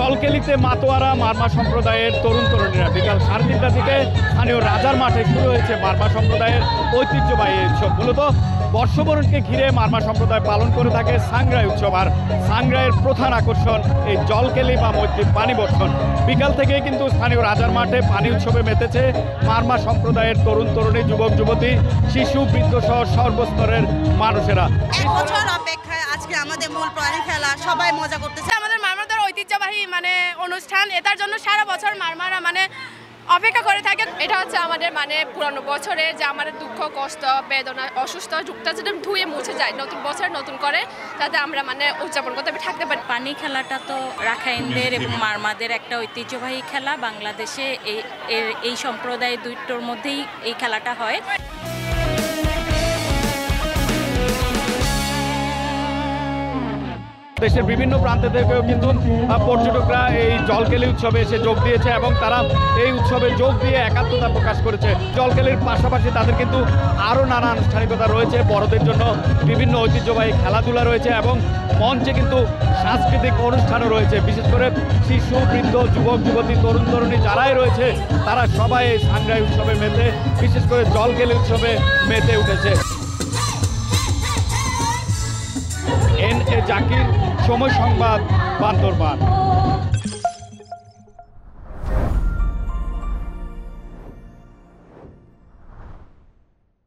জলকেলিতে মাতোয়ারা মারমা সম্প্রদায়ের তরুণ তরুণীরা বিকাল 3:30 থেকে স্থানীয় রাজার মাঠে শুরু হয়েছে মারমা সম্প্রদায়ের ঐতিহ্যবাহী উৎসব। মূলত বর্ষবরণকে ঘিরে মারমা সম্প্রদায় পালন করে থাকে সাংগ্রাই উৎসব। আর সাংগ্রাইয়ের প্রধান আকর্ষণ এই জলকেলি বা মৈত্রীর পানি বর্ষণ। বিকাল থেকে কিন্তু স্থানীয় রাজার মাঠে পানি উৎসবে মেতেছে মারমা সম্প্রদায়ের তরুণ তরুণী, যুবক যুবতী, শিশু, বৃদ্ধ সহ সর্বস্তরের মানুষেরা। এক বছর অপেক্ষায় আজকে আমাদের মূল পানি খেলা, সবাই মজা করতেছে। আমাদের মারমাদের ঐতিহ্যবাহী অনুষ্ঠান, এটার জন্য সারা বছর মারমারা অপেক্ষা করে থাকে। এটা হচ্ছে আমাদের পুরানো বছরের যে আমাদের দুঃখ, কষ্ট, বেদনা, অসুস্থ যুগটা যেটা ধুয়ে মুছে যায়, নতুন বছর নতুন করে যাতে আমরা উদযাপন করতে থাকতে পারি। পানি খেলাটা তো রাখাইনদের এবং মারমাদের একটা ঐতিহ্যবাহী খেলা। বাংলাদেশে এই সম্প্রদায় দুইটোর মধ্যেই এই খেলাটা হয়। দেশের বিভিন্ন প্রান্ত থেকেও কিন্তু পর্যটকরা এই জলকেলি উৎসবে এসে যোগ দিয়েছে এবং তারা এই উৎসবে যোগ দিয়ে একাত্মতা প্রকাশ করেছে। জলকেলির পাশাপাশি তাদের কিন্তু আরও নানা আনুষ্ঠানিকতা রয়েছে। বড়দের জন্য বিভিন্ন ঐতিহ্যবাহী খেলাধুলা রয়েছে এবং মঞ্চে কিন্তু সাংস্কৃতিক অনুষ্ঠানও রয়েছে। বিশেষ করে শিশু, বৃদ্ধ, যুবক যুবতী, তরুণ তরুণী যারাই রয়েছে তারা সবাই এই সাংগ্রাই উৎসবে মেতে, বিশেষ করে জলকেলি উৎসবে মেতে উঠেছে। এন এ জাকির, সময় সংবাদ, বান্দরবান।